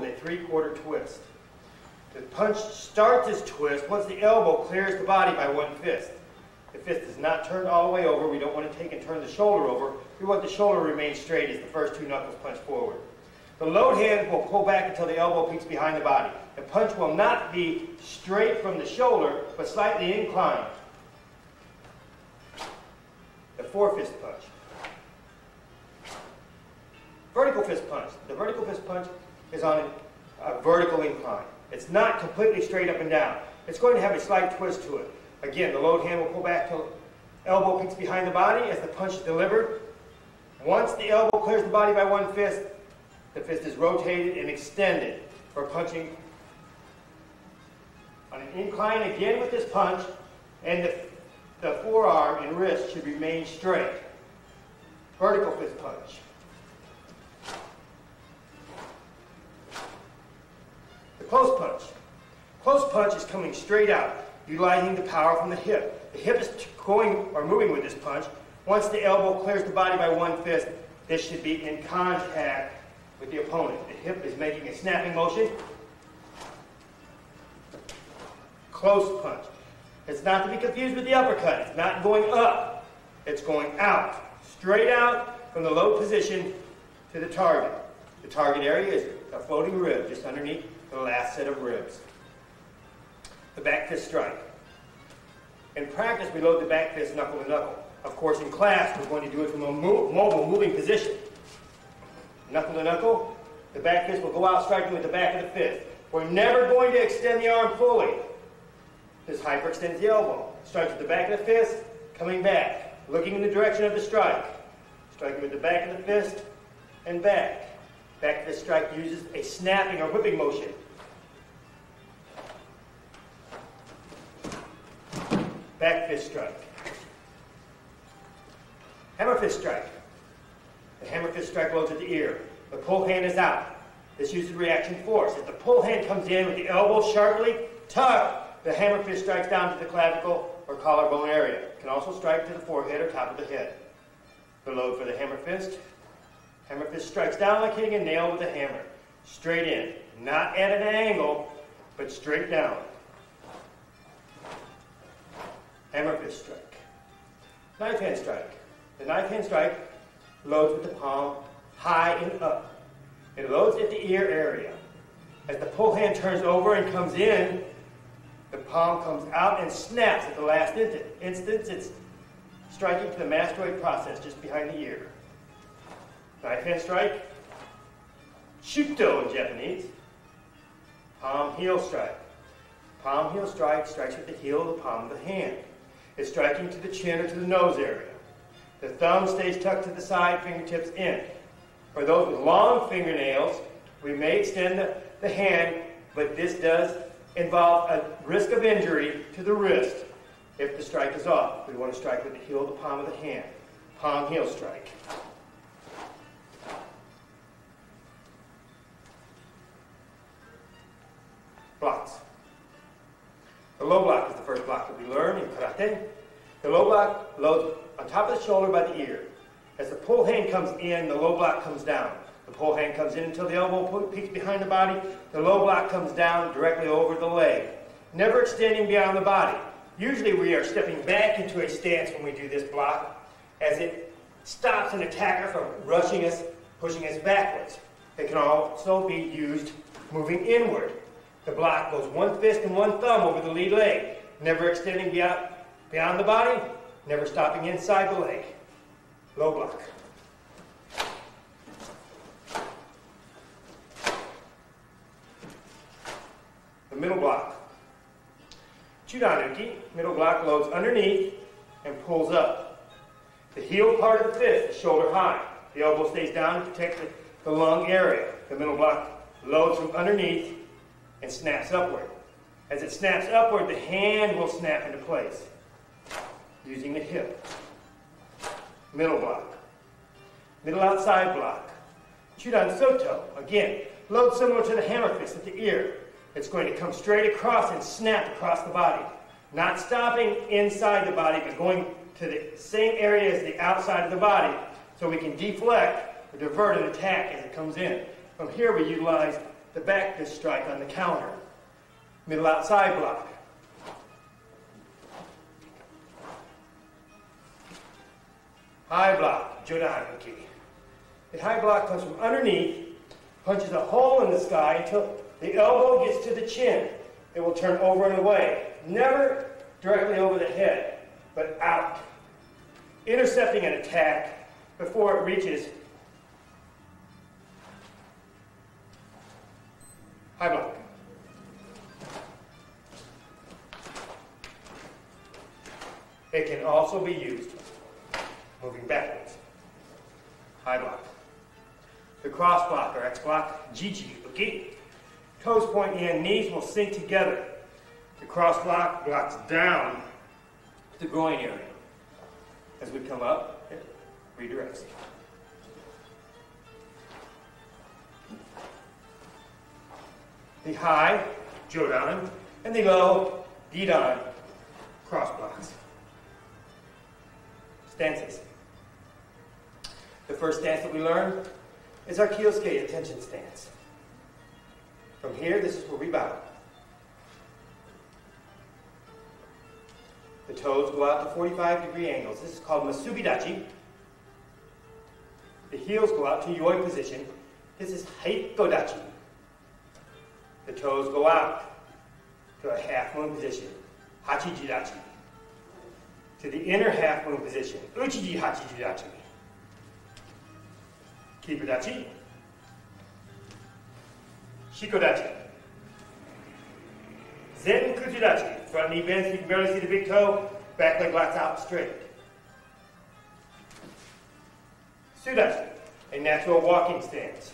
with a 3/4 twist. The punch starts its twist once the elbow clears the body by one fist. The fist is not turned all the way over. We don't want to take and turn the shoulder over. We want the shoulder to remain straight as the first two knuckles punch forward. The load hand will pull back until the elbow peeks behind the body. The punch will not be straight from the shoulder, but slightly inclined. The 4-fist punch. Vertical fist punch. The vertical fist punch is on a vertical incline. It's not completely straight up and down. It's going to have a slight twist to it. Again, the load hand will pull back till elbow peeks behind the body as the punch is delivered. Once the elbow clears the body by one fist, the fist is rotated and extended for punching on an incline again with this punch, and the forearm and wrist should remain straight. Vertical fist punch. The close punch. Close punch is coming straight out, utilizing the power from the hip. The hip is going or moving with this punch. Once the elbow clears the body by one fist, this should be in contact with the opponent. The hip is making a snapping motion. Close punch. It's not to be confused with the uppercut. It's not going up. It's going out. Straight out from the low position to the target. The target area is a floating rib just underneath the last set of ribs. The back fist strike. In practice, we load the back fist knuckle to knuckle. Of course, in class, we're going to do it from a mobile moving position. Knuckle to knuckle, the back fist will go out striking with the back of the fist. We're never going to extend the arm fully. This hyperextends the elbow. Strikes with the back of the fist, coming back, looking in the direction of the strike. Striking with the back of the fist and back. Back fist strike uses a snapping or whipping motion. Back fist strike. Hammer fist strike. The hammer fist strike loads at the ear. The pull hand is out. This uses reaction force. If the pull hand comes in with the elbow sharply tucked, the hammer fist strikes down to the clavicle or collarbone area. It can also strike to the forehead or top of the head. The load for the hammer fist. Hammer fist strikes down like hitting a nail with a hammer. Straight in. Not at an angle, but straight down. Hammer fist strike. Knife hand strike. The knife hand strike loads with the palm high and up. It loads at the ear area. As the pull hand turns over and comes in, the palm comes out and snaps at the last instance. It's striking to the mastoid process just behind the ear. Knife hand strike. Shuto in Japanese. Palm heel strike. Palm heel strike strikes with the heel of the palm of the hand. It's striking to the chin or to the nose area. The thumb stays tucked to the side, fingertips in. For those with long fingernails, we may extend the hand, but this does involve a risk of injury to the wrist if the strike is off. We want to strike with the heel of the palm of the hand. Palm heel strike. Blocks. The low block is the first block that we learn in karate. The low block loads on top of the shoulder by the ear. As the pull hand comes in, the low block comes down. The pull hand comes in until the elbow peeks behind the body. The low block comes down directly over the leg, never extending beyond the body. Usually we are stepping back into a stance when we do this block, as it stops an attacker from rushing us, pushing us backwards. It can also be used moving inward. The block goes one fist and one thumb over the lead leg, never extending beyond the body, never stopping inside the leg. Low block. The middle block. Chudanuki, middle block loads underneath and pulls up. The heel part of the fist is shoulder high. The elbow stays down to protect the lung area. The middle block loads from underneath and snaps upward. As it snaps upward, the hand will snap into place using the hip. Middle block. Middle outside block. Chudan Soto, again, load similar to the hammer fist at the ear. It's going to come straight across and snap across the body. Not stopping inside the body, but going to the same area as the outside of the body, so we can deflect or divert an attack as it comes in. From here we utilize the back fist strike on the counter. Middle outside block. High block, Jodanki. The high block comes from underneath, punches a hole in the sky until the elbow gets to the chin. It will turn over and away. Never directly over the head, but out. Intercepting an attack before it reaches high block. It can also be used moving backwards. High block. The cross block or X block, Seichikyu. Toes point in, knees will sink together. The cross block blocks down the groin area. As we come up, it redirects. The high, Jodan, and the low, Gidan, cross blocks. Stances. The first stance that we learn is our Kyosuke attention stance. From here, this is where we bow. The toes go out to 45-degree angles. This is called Masubidachi. The heels go out to Yoi position. This is Haikodachi. The toes go out to a half-moon position, Hachijidachi. To the inner half-moon position, Uchiji Hachijidachi. Kibudachi. Shikodachi. Zen Kujidachi. Front knee bends, you can barely see the big toe. Back leg blocks out straight. Sudachi. A natural walking stance.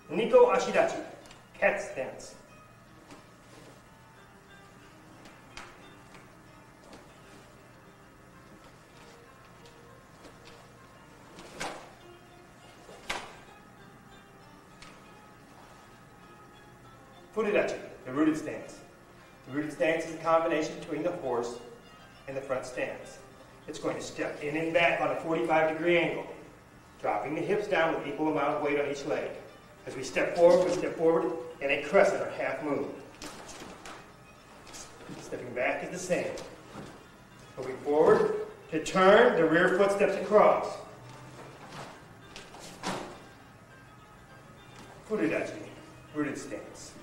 Niko Ashidachi. Cat stance. Furudachi, the rooted stance. The rooted stance is a combination between the horse and the front stance. It's going to step in and back on a 45-degree angle, dropping the hips down with equal amount of weight on each leg. As we step forward in a crescent or half moon. Stepping back is the same. Moving forward, to turn, the rear foot steps across. Furudachi, rooted stance.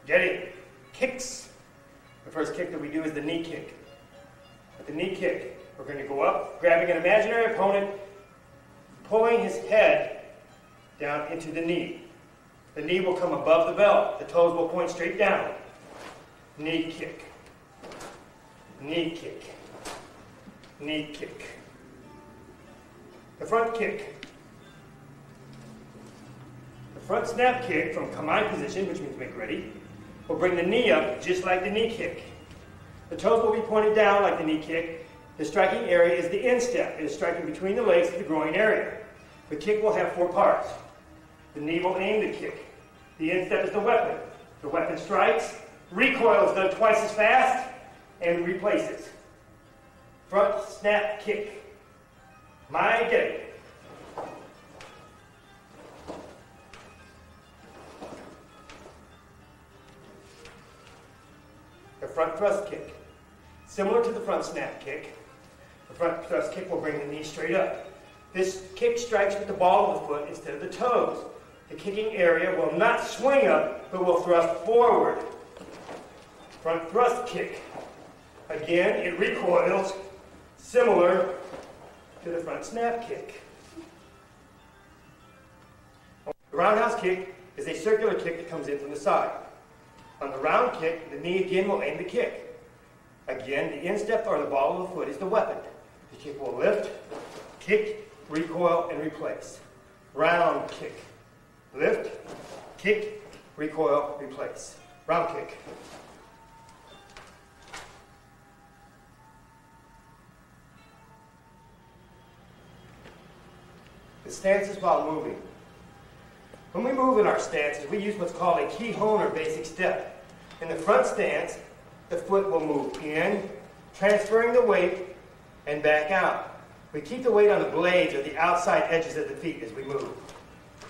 Ready? Kicks. The first kick that we do is the knee kick. With the knee kick, we're going to go up, grabbing an imaginary opponent, pulling his head down into the knee. The knee will come above the belt. The toes will point straight down. Knee kick. Knee kick. Knee kick. The front kick. The front snap kick from kamae position, which means make ready, will bring the knee up just like the knee kick. The toes will be pointed down like the knee kick. The striking area is the instep. It is striking between the legs to the groin area. The kick will have 4 parts. The knee will aim the kick. The instep is the weapon. The weapon strikes, recoil is done twice as fast, and replaces. Front snap kick. My get. The front thrust kick. Similar to the front snap kick, the front thrust kick will bring the knee straight up. This kick strikes with the ball of the foot instead of the toes. The kicking area will not swing up, but will thrust forward. Front thrust kick. Again, it recoils, similar to the front snap kick. The roundhouse kick is a circular kick that comes in from the side. On the round kick, the knee again will aim the kick. Again, the instep or the ball of the foot is the weapon. The kick will lift, kick, recoil, and replace. Round kick. Lift, kick, recoil, replace. Round kick. The stances while moving. When we move in our stances, we use what's called a kihon or basic step. In the front stance, the foot will move in, transferring the weight, and back out. We keep the weight on the blades or the outside edges of the feet as we move.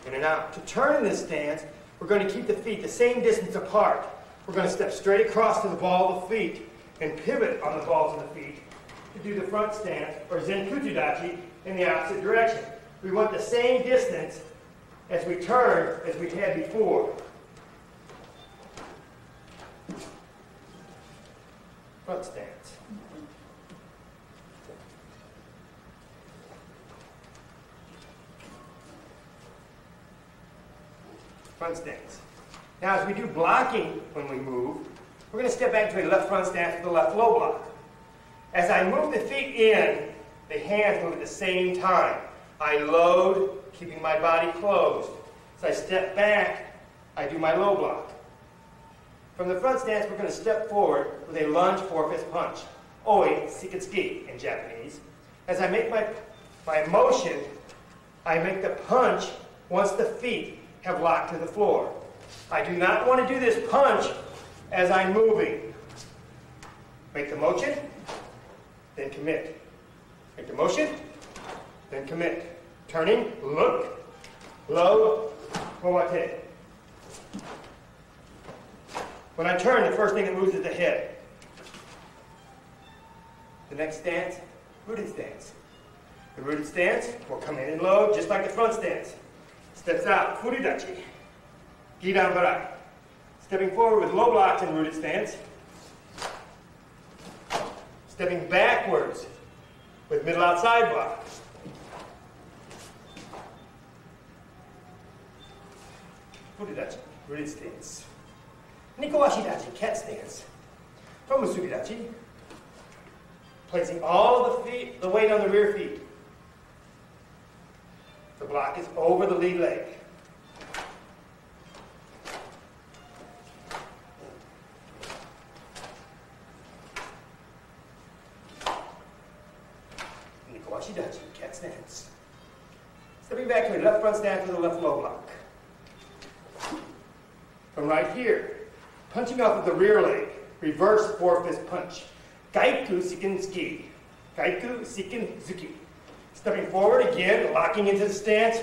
In and out. To turn in this stance, we're going to keep the feet the same distance apart. We're going to step straight across to the ball of the feet and pivot on the balls of the feet to do the front stance, or Zenkutsudachi, in the opposite direction. We want the same distance as we turn as we had before. Front stance. Front stance. Now as we do blocking when we move, we're going to step back to a left front stance with a left low block. As I move the feet in, the hands move at the same time. I load, keeping my body closed. As I step back, I do my low block. From the front stance, we're going to step forward with a lunge 4-fist punch, oi Seichikyu in Japanese. As I make my motion, I make the punch once the feet have locked to the floor. I do not want to do this punch as I'm moving. Make the motion, then commit. Make the motion, then commit. Turning, look, load, kowate. When I turn, the first thing that moves is the head. The next stance, rooted stance. The rooted stance will come in and load just like the front stance. Steps out, furidachi, gidan barai. Stepping forward with low blocks in rooted stance. Stepping backwards with middle outside block. Furidachi, rooted stance. Nikowashi-dachi, cat stance. From Musubi-dachi, placing all of the weight on the rear feet. The block is over the lead leg. Nikowashi-dachi, cat stance. Stepping back to a left front stance with a left low block. From right here, punching off of the rear leg, reverse 4-fist punch. Gaiku Sikinzuki. Gaiku Sikinzuki. Stepping forward again, locking into the stance,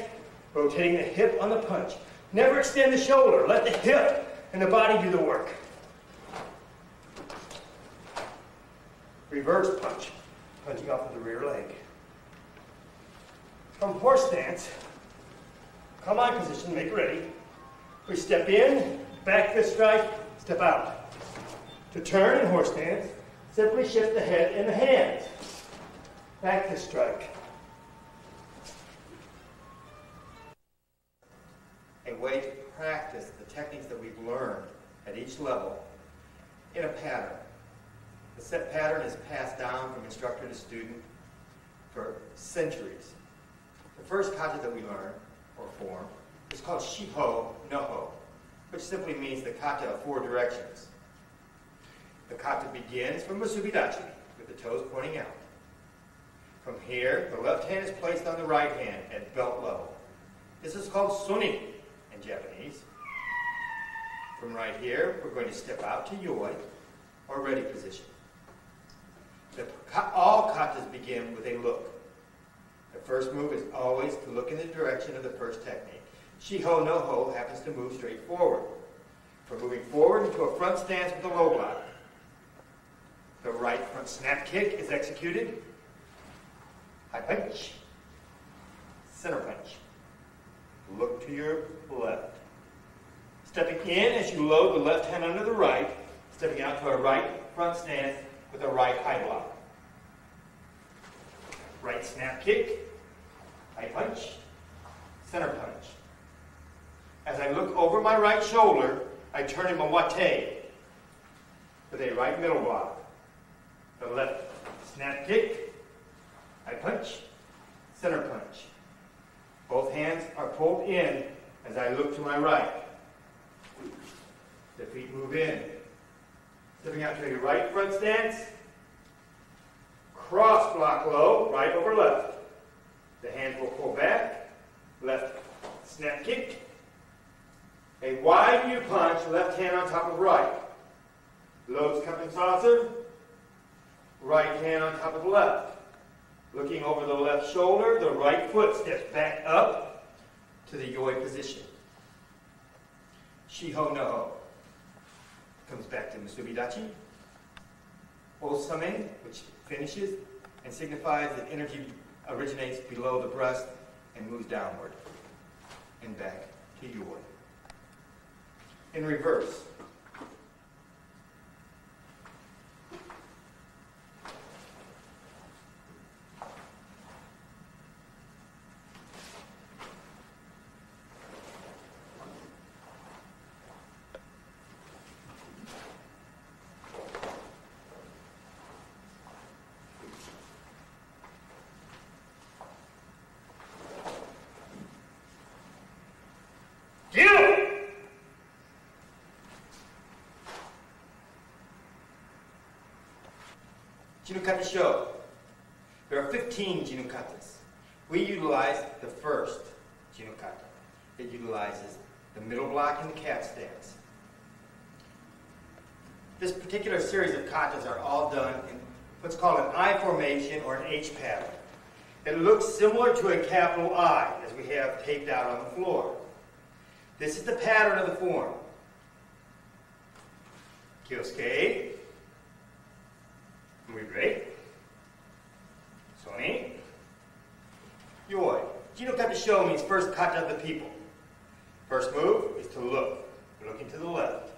rotating the hip on the punch. Never extend the shoulder. Let the hip and the body do the work. Reverse punch, punching off of the rear leg. From horse stance, come on position, make ready. We step in, back fist strike, step out. To turn in horse stance, simply shift the head and the hands. Back fist strike. A way to practice the techniques that we've learned at each level in a pattern. The set pattern is passed down from instructor to student for centuries. The first kata that we learn, or form, is called Shiho Noho, which simply means the kata of 4 directions. The kata begins from Musubi-dachi, with the toes pointing out. From here, the left hand is placed on the right hand at belt level. This is called suni in Japanese. From right here, we're going to step out to yoi, or ready position. All katas begin with a look. The first move is always to look in the direction of the first technique. Shiho Noho happens to move straight forward. We're moving forward into a front stance with a low block. The right front snap kick is executed. High punch. Center punch. Look to your left. Stepping in as you load the left hand under the right, stepping out to a right front stance with a right high block. Right snap kick, high punch, center punch. As I look over my right shoulder, I turn in mawate with a right middle block. The left snap kick, high punch, center punch. Both hands are pulled in as I look to my right. The feet move in. Stepping out to a right front stance. Cross block low, right over left. The hands will pull back. Left snap kick, A wide U punch, left hand on top of right. Loads cup and saucer, right hand on top of left. Looking over the left shoulder, the right foot steps back up to the yoi position. Shiho no ho. Comes back to musubidachi. Osame, which finishes and signifies that energy originates below the breast and moves downward and back to yoi. In reverse. Jinukata Sho. There are 15 jinukatas. We utilize the first jinukata. It utilizes the middle block and the cat stance. This particular series of katas are all done in what's called an I formation or an H pattern. It looks similar to a capital I, as we have taped out on the floor. This is the pattern of the form. Kyosuke. Muy great. Soni. Yoi. Jinukata Sho means first kata of the people. First move is to look. We're looking to the left.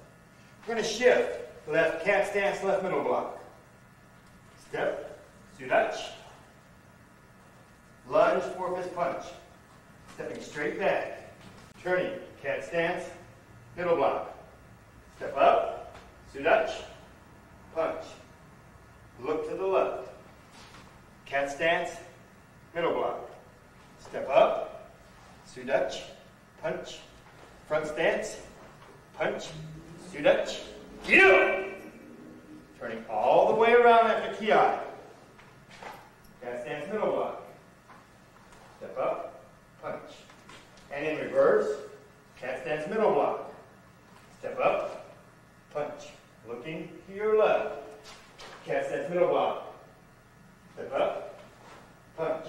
We're going to shift. Left cat stance, left middle block. Step. Sudachi. Lunge, four-fist punch. Stepping straight back. Turning. Cat stance, middle block. Step up. Sudachi. Punch. Look to the left. Cat stance, middle block. Step up, sudachi, punch. Front stance, punch, sudachi, kill. Turning all the way around after ki. Cat stance, middle block. Step up, punch. And in reverse, cat stance, middle block. Step up, punch. Looking to your left. Cat stance, middle block. Step up, punch.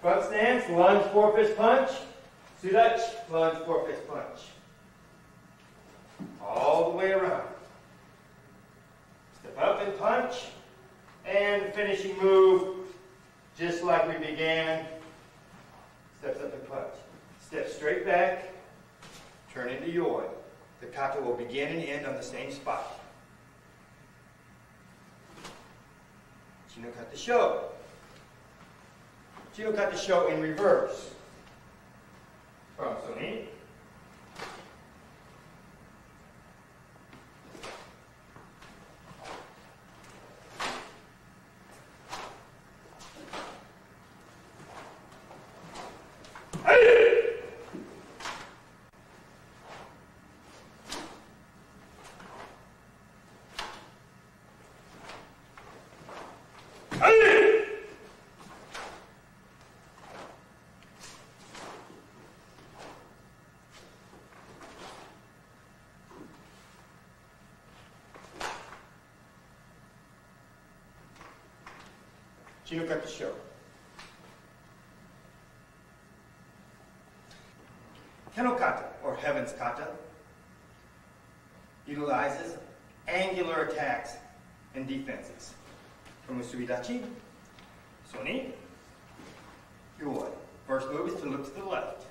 Front stance, lunge, four-fist punch. Sudachi, lunge, four-fist punch. All the way around. Step up and punch. And finishing move, just like we began. Steps up and punch. Step straight back. Turn into yoi. The kata will begin and end on the same spot. Jinukata Sho. Jinukata Sho in reverse. From Soni. Jinukata Sho. Kenokata, or heaven's kata, utilizes angular attacks and defenses. From musubidachi, soni, yoi. First move is to look to the left.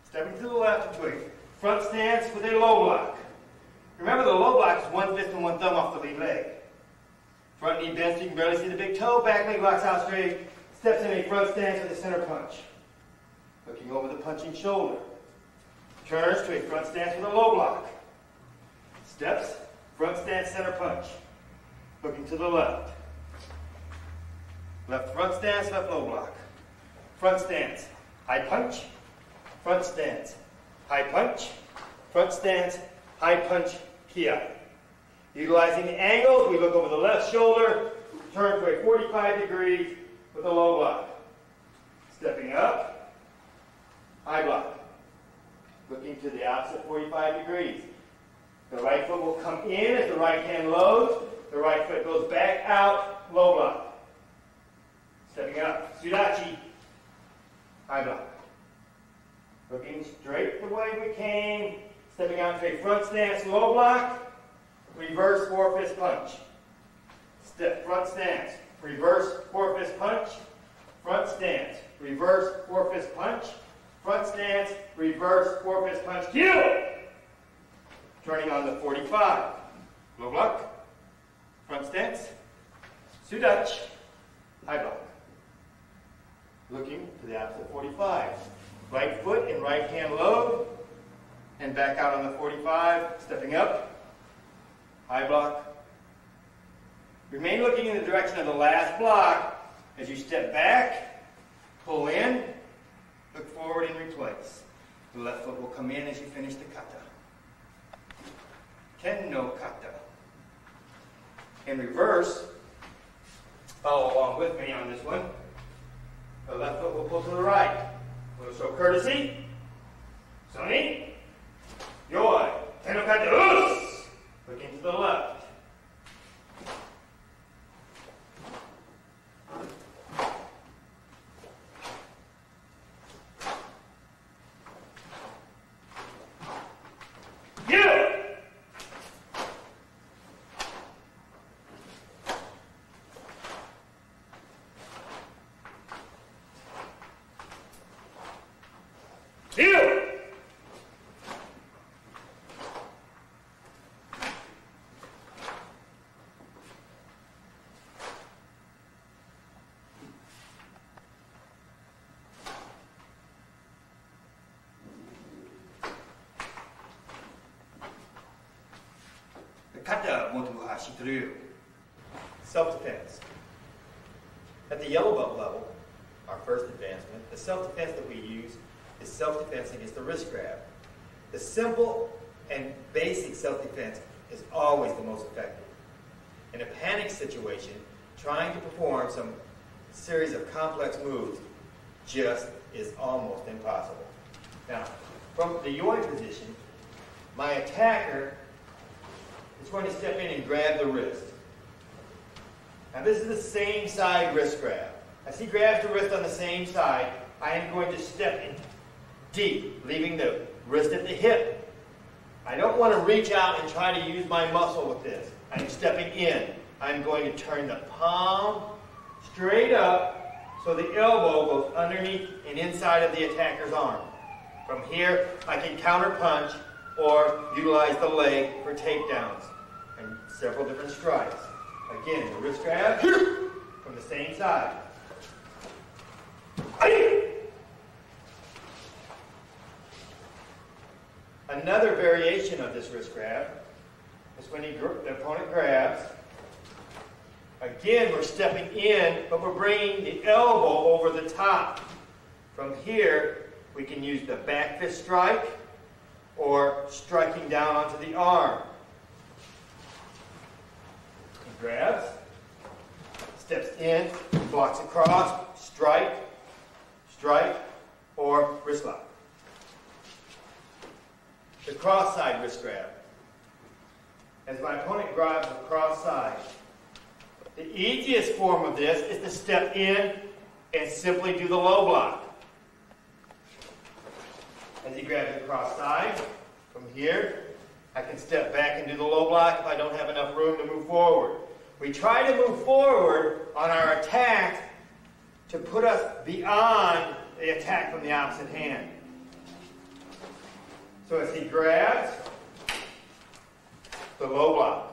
Stepping to the left into a front stance with a low block. Remember, the low block is one fist and one thumb off the lead leg. Front knee bends so you can barely see the big toe. Back leg locks out straight. Steps in a front stance with a center punch. Looking over the punching shoulder. Turns to a front stance with a low block. Steps, front stance, center punch. Looking to the left. Left front stance, left low block. Front stance, high punch. Front stance, high punch. Front stance, high punch, ki. Utilizing the angles, we look over the left shoulder, turn to a 45 degrees with a low block. Stepping up, high block. looking to the opposite 45 degrees. The right foot will come in as the right hand loads. The right foot goes back out, low block. Stepping up, Sudachi, high block. Looking straight the way we came, stepping out to a front stance, low block, reverse 4-fist punch. Step, front stance, reverse 4-fist punch, front stance, reverse 4-fist punch, front stance, reverse 4-fist punch, Kyu! Turning on the 45. Low block, front stance, Sudach, high block. Looking to the opposite 45. Right foot and right hand load, and back out on the 45, stepping up, high block. Remain looking in the direction of the last block as you step back, pull in, look forward and replace. The left foot will come in as you finish the kata. Ken no kata. In reverse, follow along with me on this one. The left foot will pull to the right. We'll show courtesy. Soni. Yoi. Ken no kata. Us. Looking to the left. Kata motohashi drill. Self-defense. At the yellow belt level, our first advancement, the self-defense that we use is self-defense against the wrist grab. The simple and basic self-defense is always the most effective. In a panic situation, trying to perform some series of complex moves just is almost impossible. Now, from the yoi position, my attacker is going to step in and grab the wrist. Now this is the same side wrist grab. As he grabs the wrist on the same side, I am going to step in deep, leaving the wrist at the hip. I don't want to reach out and try to use my muscle with this. I'm stepping in. I'm going to turn the palm straight up so the elbow goes underneath and inside of the attacker's arm. From here, I can counter punch or utilize the leg for takedowns and several different strikes. Again, the wrist grab from the same side. Another variation of this wrist grab is when the opponent grabs. Again, we're stepping in, but we're bringing the elbow over the top. From here, we can use the back fist strike or striking down onto the arm. He grabs, steps in, blocks across, strike, strike, or wrist lock. The cross-side wrist grab. As my opponent grabs the cross side, the easiest form of this is to step in and simply do the low block. As he grabs the cross side, from here, I can step back and do the low block if I don't have enough room to move forward. We try to move forward on our attack to put us beyond the attack from the opposite hand. So as he grabs, the low block.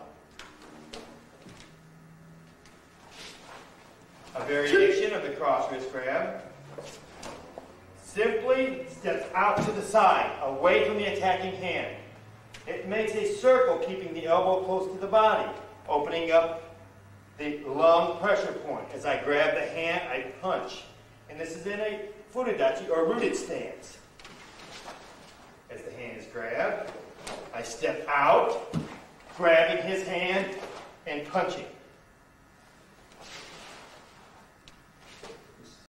A variation of the cross wrist grab. Simply steps out to the side, away from the attacking hand. It makes a circle, keeping the elbow close to the body, opening up the lung pressure point. As I grab the hand, I punch. And this is in a furudachi, or rooted stance. As the hand is grabbed, I step out, grabbing his hand and punching.